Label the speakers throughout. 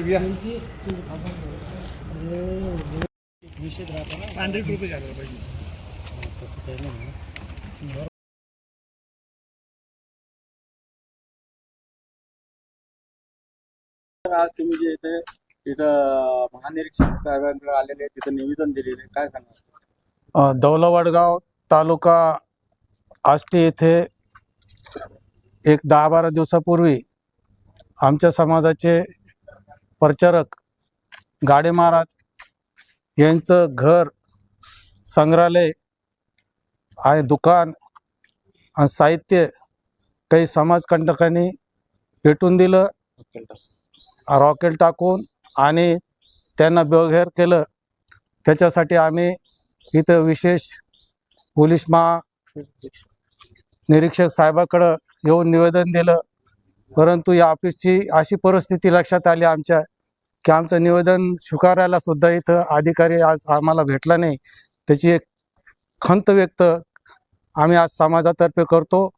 Speaker 1: या
Speaker 2: निषेध राहतो ना,
Speaker 1: पांढरी टोपी घालायला पाहिजे.
Speaker 2: तसं काही नाही.
Speaker 3: आज तुम्ही जे इथे तिथं महानिरीक्षक साहेबांकडे आलेले तिथं निवेदन दिलेले काय सांगणार?
Speaker 4: दौलवडगाव तालुका आष्टी येथे एक 10-12 दिवसापूर्वी आमच्या समाजाचे प्रचारक गाडे महाराज यांचं घर, संग्रहालय आणि दुकान आणि साहित्य काही समाजकंटकांनी पेटून दिलं, रॉकेल टाकून आणि त्यांना बेघर केलं. त्याच्यासाठी आम्ही इथं विशेष पोलीस महानिरीक्षक साहेबाकडं येऊन निवेदन दिलं. परंतु या ऑफिसची अशी परिस्थिती लक्षात आली आमच्या की आमचं निवेदन स्वीकारायला सुद्धा इथं अधिकारी आज आम्हाला भेटला नाही. त्याची एक खंत व्यक्त आम्ही आज समाजातर्फे करतो.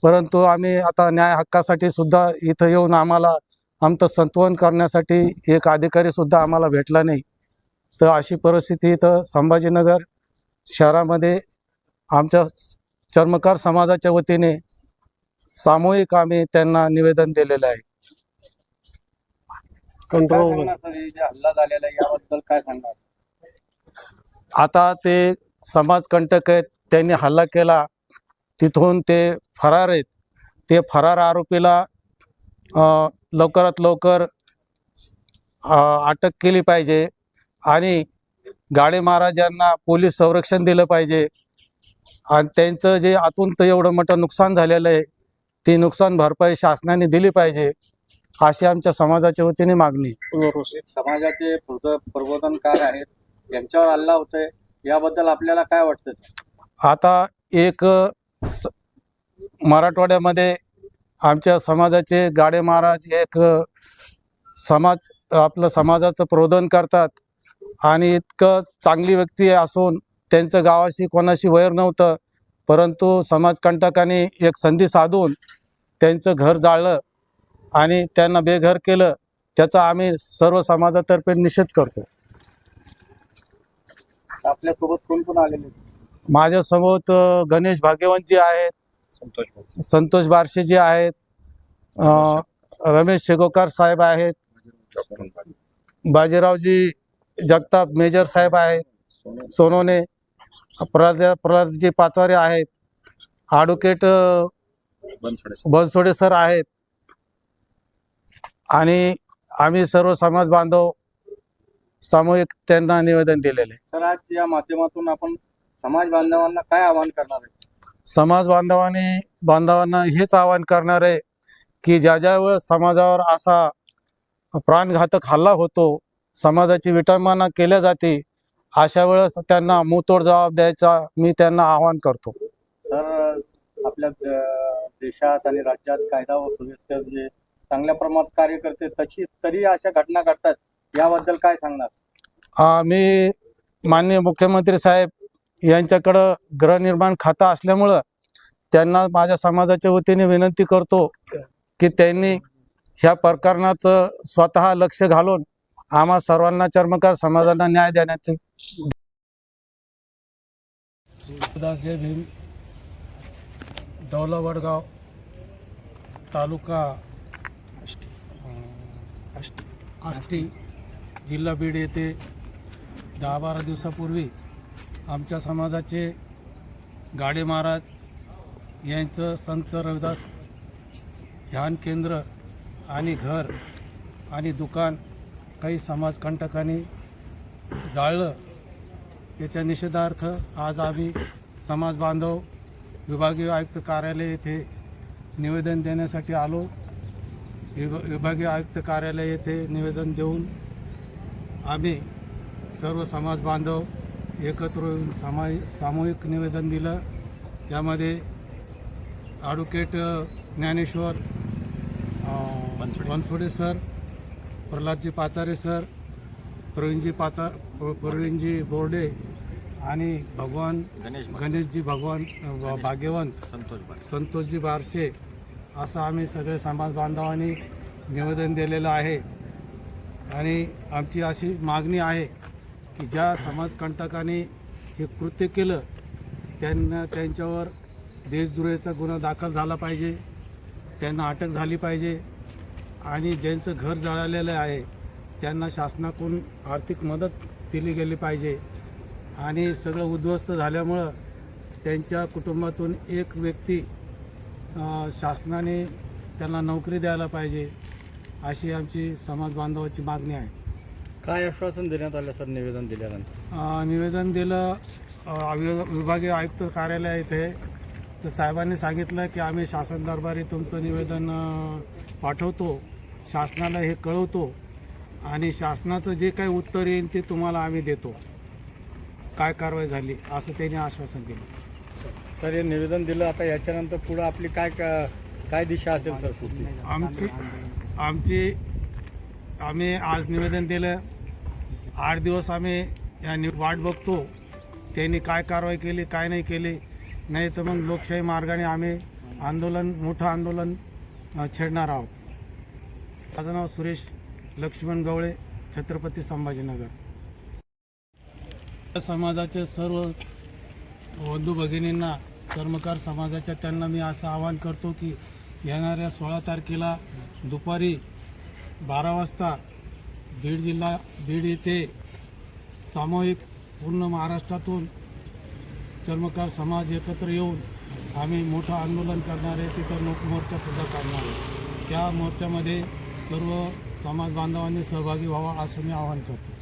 Speaker 4: परंतु आम्ही आता न्याय हक्कासाठी सुद्धा इथं येऊन आम्हाला आमचं संतवन करण्यासाठी एक अधिकारी सुद्धा आम्हाला भेटला नाही. तर अशी परिस्थिती इथं संभाजीनगर शहरामध्ये आमच्या चर्मकार समाजाच्या वतीने सामूहिक आम्ही त्यांना निवेदन दिलेलं आहे.
Speaker 3: काय सांगणार सर, हे जे हल्ला झालेला आहे याबद्दल काय सांगणार?
Speaker 4: आता ते समाजकंटक आहेत, त्यांनी हल्ला केला, तिथून ते फरार आहेत. ते फरार आरोपीला लवकरात लवकर अटक केली पाहिजे आणि गाडे महाराज यांना पोलीस संरक्षण दिलं पाहिजे. आणि त्यांचं जे आतून तर एवढं मोठं नुकसान झालेलं आहे, ती नुकसान भरपाई शासनाने दिली पाहिजे, अशी आमच्या समाजाच्या वतीने मागणी.
Speaker 3: समाजाचे प्रबोधनकार आहेत, यांच्यावर हल्ला होतोय, याबद्दल आपल्याला काय वाटतं?
Speaker 4: आता एक मराठवाड्यामध्ये आमच्या समाजाचे गाडे महाराज एक आपलं समाजाचं प्रबोधन करतात आणि इतकं चांगली व्यक्ती असून त्यांचं गावाशी कोणाशी वैर नव्हतं. परंतु समाजकंटकांनी एक संधी साधून त्यांचं घर जाळलं आणि त्यांना बेघर केलं. त्याचा आम्ही सर्व समाजातर्फे निषेध करतो.
Speaker 3: आपल्यासोबत कोण कोण आलेले?
Speaker 4: माझ्यासोबत गणेश भाग्यवंतजी आहेत, संतोष बारशेजी आहेत, रमेश शेगोकार साहेब आहेत, बाजीरावजी जगताप मेजर साहेब आहेत, सोनोने, प्रल्हादजी पाचवारे आहेत, ॲडव्होकेट बनसोडे सर आहेत आणि आम्ही सर्व समाज बांधव सामूहिक त्यांना निवेदन दिलेले.
Speaker 3: सर, आज या माध्यमातून आपण समाज बांधवांना काय आवाहन करणार आहे?
Speaker 4: समाज बांधवांना हेच आवाहन करणार आहे की ज्या वेळेस समाजावर असा प्राणघातक हल्ला होतो, समाजाची विटंबना केल्या जाते, अशा वेळेस त्यांना मुंहतोड जबाब द्यायचा मी त्यांना आवाहन करतो.
Speaker 3: सर, आपल्या देशात आणि राज्यात कायदा व सुव्यवस्था जे चांगल्या प्रमाणात कार्य करते, तरी अशा घटना घडतात, याबद्दल काय सांगणार?
Speaker 4: मी माननीय मुख्यमंत्री साहेब यांच्याकडं गृहनिर्माण खातं असल्यामुळं त्यांना माझ्या समाजाच्या वतीने विनंती करतो की त्यांनी ह्या प्रकरणाचं स्वतः लक्ष घालून आम्हा सर्वांना चर्मकार समाजाला न्याय देण्याचे. जय भीम. दौलवडगाव तालुका आष्टी जिल्हा बीड येथे 10-12 दिवसापूर्वी आमच्या समाजाचे गाडे महाराज यांचं संत रविदास ध्यान केंद्र आणि घर आणि दुकान काही समाजकंटकांनी जाळलं. याच्या निषेधार्थ आज आम्ही समाज बांधव विभागीय आयुक्त कार्यालय येथे निवेदन देण्यासाठी आलो. विभागीय आयुक्त कार्यालय येथे निवेदन देऊन आम्ही सर्व समाज बांधव एकत्र येऊन सामूहिक निवेदन दिलं. त्यामध्ये advocate Dnyaneshwar Bansode sir, Pralhadji Pachare sir, Pravinji Borde आणि गणेशजी भाग्यवंत, संतोषजी बारशे असं आम्ही सगळे समाज बांधवांनी निवेदन दिलेलं आहे. आणि आमची अशी मागणी आहे की ज्या समाजकंटकाने हे कृत्य केलं त्यांच्यावर देशद्रोहाचा गुन्हा दाखल झाला पाहिजे, त्यांना अटक झाली पाहिजे आणि ज्यांचं घर जळालेलं आहे त्यांना शासनाकडून आर्थिक मदत दिली गेली पाहिजे आणि सगळं उद्ध्वस्त झाल्यामुळं त्यांच्या कुटुंबातून एक व्यक्ती शासनाने त्यांना नोकरी द्यायला पाहिजे अशी आमची समाज बांधवाची मागणी आहे.
Speaker 3: काय आश्वासन देण्यात आलं सर निवेदन दिल्यानंतर?
Speaker 4: निवेदन दिलं विभागीय आयुक्त कार्यालय इथे, तर साहेबांनी सांगितलं की आम्ही शासन दरबारी तुमचं निवेदन पाठवतो, शासनाला हे कळवतो आणि शासनाचं जे काही उत्तर येईल ते तुम्हाला आम्ही देतो, काय कारवाई झाली असं त्यांनी आश्वासन दिलं.
Speaker 3: सर हे निवेदन दिलं, आता याच्यानंतर पुढं आपली काय दिशा असेल सर पुढची?
Speaker 4: आम्ही आज निवेदन दिलं, 8 दिवस आम्ही वाट बघतो त्यांनी काय कारवाई केली काय नाही केली, नाही तर मग लोकशाही मार्गाने आम्ही मोठं आंदोलन छेडणार आहोत. माझं नाव सुरेश लक्ष्मण गवळे, छत्रपती संभाजीनगर. समाजाचे सर्व बंधू भगिनींना, कर्मकार समाजाच्या, त्यांना मी असं आवाहन करतो की येणाऱ्या 16 तारखेला दुपारी 12 वाजता बीड येथे सामूहिक पूर्ण महाराष्ट्रातून चर्मकार समाज एकत्र येऊन आम्ही मोठं आंदोलन करणार आहे. तिथं मोर्चासुद्धा काढणार आहे. त्या मोर्चामध्ये सर्व समाज बांधवांनी सहभागी व्हावा असं मी आवाहन करतो.